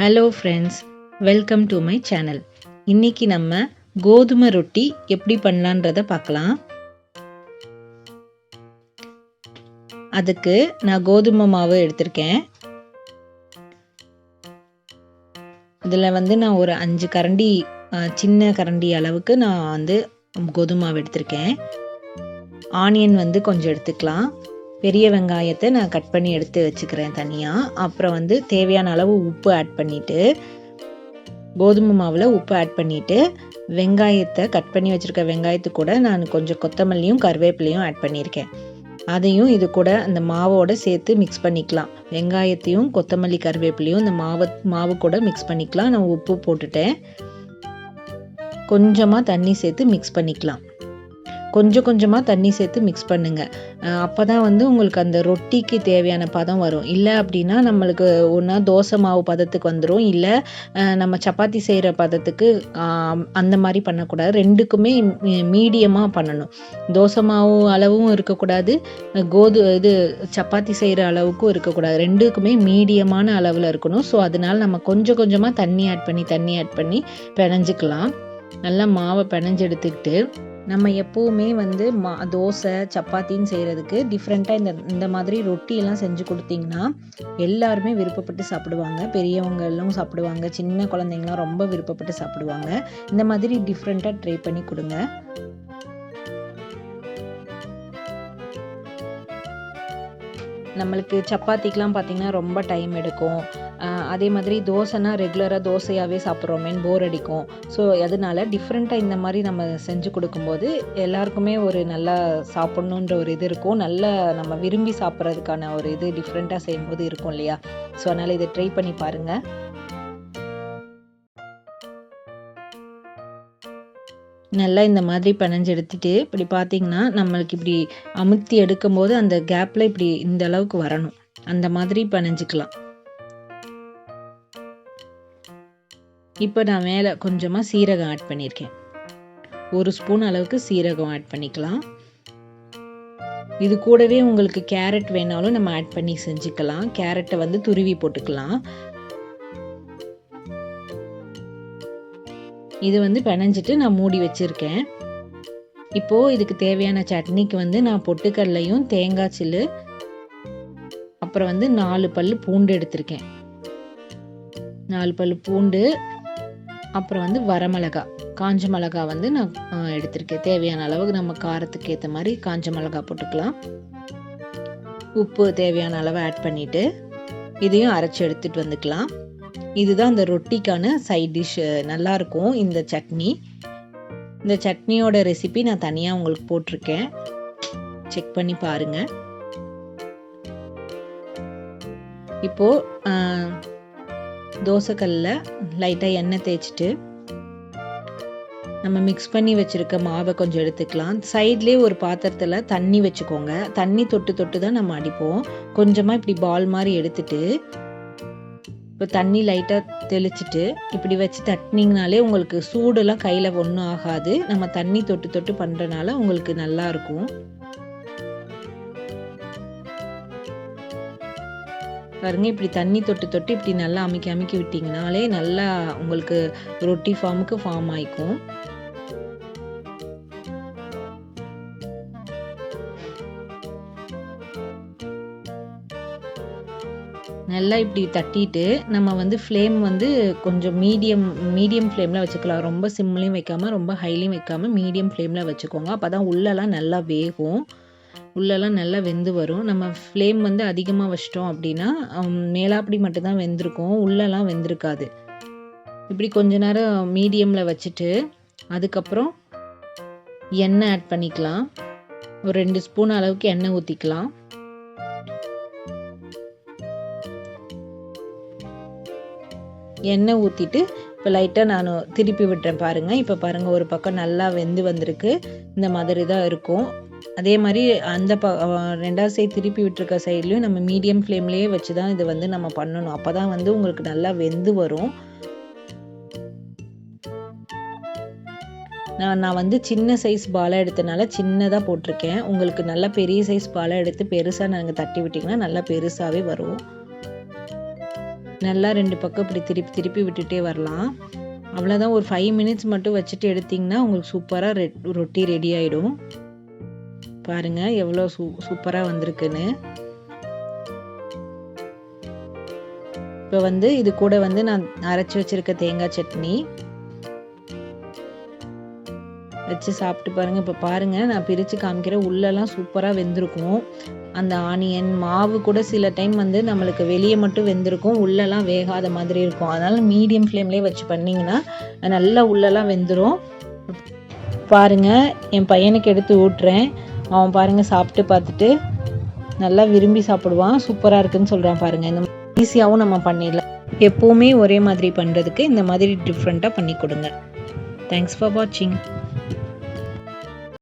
Hello friends, welcome to my channel. இன்னைக்கு நம்ம கோதுமை ரொட்டி எப்படி பண்ணலான்றத பார்க்கலாம். அதுக்கு நான் கோதுமை மாவு எடுத்திருக்கேன். இதில் நான் ஒரு 5 கரண்டி சின்ன கரண்டி அளவுக்கு நான் கோதுமை மாவு எடுத்திருக்கேன். ஆனியன் கொஞ்சம் எடுத்துக்கலாம். பெரிய வெங்காயத்தை நான் கட் பண்ணி எடுத்து வச்சுக்கிறேன் தனியாக. அப்புறம் தேவையான அளவு உப்பு ஆட் பண்ணிவிட்டு, கோதுமை மாவில் உப்பு ஆட் பண்ணிவிட்டு, வெங்காயத்தை கட் பண்ணி வச்சுருக்க வெங்காயத்து கூட நான் கொஞ்சம் கொத்தமல்லியும் கருவேப்பிலையும் ஆட் பண்ணியிருக்கேன். அதையும் இது கூட அந்த மாவோடு சேர்த்து மிக்ஸ் பண்ணிக்கலாம். வெங்காயத்தையும் கொத்தமல்லி கருவேப்பிலையும் இந்த மாவு கூட மிக்ஸ் பண்ணிக்கலாம். நான் உப்பு போட்டுட்டேன். கொஞ்சமாக தண்ணி சேர்த்து மிக்ஸ் பண்ணிக்கலாம். கொஞ்சமாக தண்ணி சேர்த்து மிக்ஸ் பண்ணுங்கள். அப்போ தான் உங்களுக்கு அந்த ரொட்டிக்கு தேவையான பதம் வரும். இல்லை அப்படின்னா நம்மளுக்கு ஒன்றா தோசை மாவு பதத்துக்கு வந்துடும், இல்லை நம்ம சப்பாத்தி செய்கிற பதத்துக்கு அந்த மாதிரி பண்ணக்கூடாது. ரெண்டுக்குமே மீடியமாக பண்ணணும். தோசை மாவு அளவும் இருக்கக்கூடாது, சப்பாத்தி செய்கிற அளவுக்கும் இருக்கக்கூடாது. ரெண்டுக்குமே மீடியமான அளவில் இருக்கணும். ஸோ அதனால் நம்ம கொஞ்சமாக தண்ணி ஆட் பண்ணி பிணைஞ்சிக்கலாம். நல்லா மாவை பிணைஞ்சு எடுத்துக்கிட்டு, நம்ம எப்போவுமே தோசை சப்பாத்தின்னு செய்கிறதுக்கு டிஃப்ரெண்ட்டாக இந்த மாதிரி ரொட்டியெல்லாம் செஞ்சு கொடுத்தீங்கன்னா எல்லாருமே விருப்பப்பட்டு சாப்பிடுவாங்க. பெரியவங்களும் சாப்பிடுவாங்க, சின்ன குழந்தைங்களாம் ரொம்ப விருப்பப்பட்டு சாப்பிடுவாங்க. இந்த மாதிரி டிஃப்ரெண்ட்டாக ட்ரை பண்ணி கொடுங்க. நம்மளுக்கு சப்பாத்திக்கெலாம் பார்த்திங்கன்னா ரொம்ப டைம் எடுக்கும். அதே மாதிரி தோசைனா ரெகுலராக தோசையாகவே சாப்பிட்றோமேன்னு போர் அடிக்கும். ஸோ அதனால டிஃப்ரெண்ட்டாக இந்த மாதிரி நம்ம செஞ்சு கொடுக்கும்போது எல்லாருக்குமே ஒரு நல்லா சாப்பிட்ணுன்ற ஒரு இது இருக்கும். நல்லா நம்ம விரும்பி சாப்பிட்றதுக்கான ஒரு இது டிஃப்ரெண்ட்டாக செய்யும்போது இருக்கும் இல்லையா? ஸோ அதனால் இதை ட்ரை பண்ணி பாருங்கள். நல்லா இந்த மாதிரி பிணைஞ்சு எடுத்துட்டு, இப்படி பார்த்தீங்கன்னா நம்மளுக்கு இப்படி அமுத்தி எடுக்கும்போது அந்த கேப்பில் இப்படி இந்த அளவுக்கு வரணும். அந்த மாதிரி பிணைஞ்சிக்கலாம். இப்போ நான் மேலே கொஞ்சமாக சீரகம் ஆட் பண்ணியிருக்கேன். 1 ஸ்பூன் அளவுக்கு சீரகம் ஆட் பண்ணிக்கலாம். இது கூடவே உங்களுக்கு கேரட் வேணாலும் நம்ம ஆட் பண்ணி செஞ்சுக்கலாம். கேரட்டை துருவி போட்டுக்கலாம். இது பிணைஞ்சிட்டு நான் மூடி வச்சுருக்கேன். இப்போது இதுக்கு தேவையான சட்னிக்கு நான் பொட்டுக்கடலையும் தேங்காய் சில்லு, அப்புறம் 4 பல் பூண்டு எடுத்திருக்கேன். 4 பல் பூண்டு, அப்புறம் வரமிளகா, காஞ்ச மிளகா நான் எடுத்திருக்கேன். தேவையான அளவுக்கு நம்ம காரத்துக்கு ஏற்ற மாதிரி காஞ்ச மிளகா போட்டுக்கலாம். உப்பு தேவையான அளவு ஆட் பண்ணிவிட்டு இதையும் அரைச்சி எடுத்துகிட்டு வந்துக்கலாம். இதுதான் இந்த ரொட்டிக்கான சைட் டிஷ். நல்லாயிருக்கும் இந்த சட்னி. இந்த சட்னியோட ரெசிபி நான் தனியாக உங்களுக்கு போட்டிருக்கேன், செக் பண்ணி பாருங்கள். இப்போது தோசைக்கல்லில் லைட்டாக எண்ணெய் தேய்ச்சிட்டு நம்ம மிக்ஸ் பண்ணி வச்சுருக்க மாவை கொஞ்சம் எடுத்துக்கலாம். சைட்லேயே ஒரு பாத்திரத்தில் தண்ணி வச்சுக்கோங்க. தண்ணி தொட்டு தான் நம்ம அடிப்போம். கொஞ்சமாக இப்படி பால் மாதிரி எடுத்துட்டு, இப்போ தண்ணி லைட்டாக தெளிச்சிட்டு இப்படி வச்சு தட்டினீங்கனாலே உங்களுக்கு சூடெல்லாம் கையில் ஒன்றும் ஆகாது. நம்ம தண்ணி தொட்டு பண்ணுறனால உங்களுக்கு நல்லாயிருக்கும். பாருங்க, இப்படி தண்ணி தொட்டு இப்படி நல்லா அமுக்கி விட்டிங்கனாலே நல்லா உங்களுக்கு ரொட்டி ஃபார்முக்கு ஃபார்ம் ஆகிக்கும். நல்லா இப்படி தட்டிட்டு நம்ம ஃப்ளேம் கொஞ்சம் மீடியம் ஃப்ளேமில் வச்சுக்கலாம். ரொம்ப சிம்லையும் வைக்காமல் ரொம்ப ஹைலையும் வைக்காமல் மீடியம் ஃப்ளேமில் வச்சுக்கோங்க. அப்போ தான் உள்ளெல்லாம் நல்லா வேகும், உள்ளெல்லாம் நல்லா வெந்து வரும். நம்ம ஃப்ளேம் அதிகமாக வச்சிட்டோம் அப்படின்னா மேலாப்படி மட்டும்தான் வெந்திருக்கும், உள்ளெல்லாம் வெந்திருக்காது. இப்படி கொஞ்ச நேரம் மீடியமில் வச்சுட்டு அதுக்கப்புறம் எண்ணெய் ஆட் பண்ணிக்கலாம். ஒரு 2 ஸ்பூன் அளவுக்கு எண்ணெய் ஊற்றிக்கலாம். எண்ணெய் ஊற்றிட்டு இப்போ லைட்டாக நான் திருப்பி விட்டுறேன். பாருங்கள், இப்போ பாருங்கள், ஒரு பக்கம் நல்லா வெந்து வந்திருக்கு. இந்த மாதிரி தான் இருக்கும். அதே மாதிரி அந்த 2வது சைடு திருப்பி விட்டுருக்க சைட்லேயும் நம்ம மீடியம் ஃப்ளேம்லேயே வச்சு தான் இது நம்ம பண்ணணும். அப்போ தான் உங்களுக்கு நல்லா வெந்து வரும். நான் சின்ன சைஸ் பாலாக எடுத்தனால சின்னதாக போட்டிருக்கேன். உங்களுக்கு நல்லா பெரிய சைஸ் பாலாக எடுத்து பெருசாக நாங்கள் தட்டி விட்டிங்கன்னா நல்லா பெருசாகவே வரும். நல்லா 2 பக்கம் இப்படி திருப்பி திருப்பி விட்டுட்டே வரலாம். அவ்வளோதான். ஒரு 5 மினிட்ஸ் மட்டும் வச்சுட்டு எடுத்திங்கன்னா உங்களுக்கு சூப்பராக ரொட்டி ரெடி ஆகிடும். பாருங்கள் எவ்வளோ சூப்பராக வந்திருக்குன்னு. இப்போ வந்து இது கூட வந்து நான் அரைச்சி வச்சுருக்க தேங்காய் சட்னி வச்சு சாப்பிட்டு பாருங்கள். இப்போ பாருங்கள் நான் பிரித்து காமிக்கிறேன். உள்ளெல்லாம் சூப்பராக வெந்திருக்கும். அந்த ஆனியன் மாவு கூட சில டைம் வந்து நம்மளுக்கு வெளியே மட்டும் வெந்திருக்கும், உள்ளெல்லாம் வேகாத மாதிரி இருக்கும். அதனால் மீடியம் ஃப்ளேம்லேயே வச்சு பண்ணிங்கன்னா நல்லா உள்ளெல்லாம் வெந்துடும். பாருங்கள் என் பையனுக்கு எடுத்து ஊட்டுறேன். அவன் பாருங்கள் சாப்பிட்டு பார்த்துட்டு நல்லா விரும்பி சாப்பிடுவான். சூப்பராக இருக்குன்னு சொல்கிறான் பாருங்கள். இந்த ஈஸியாகவும் நம்ம பண்ணிடலாம். எப்போவுமே ஒரே மாதிரி பண்ணுறதுக்கு இந்த மாதிரி டிஃப்ரெண்ட்டாக பண்ணி கொடுங்க. தேங்க்ஸ் ஃபார் வாட்சிங்.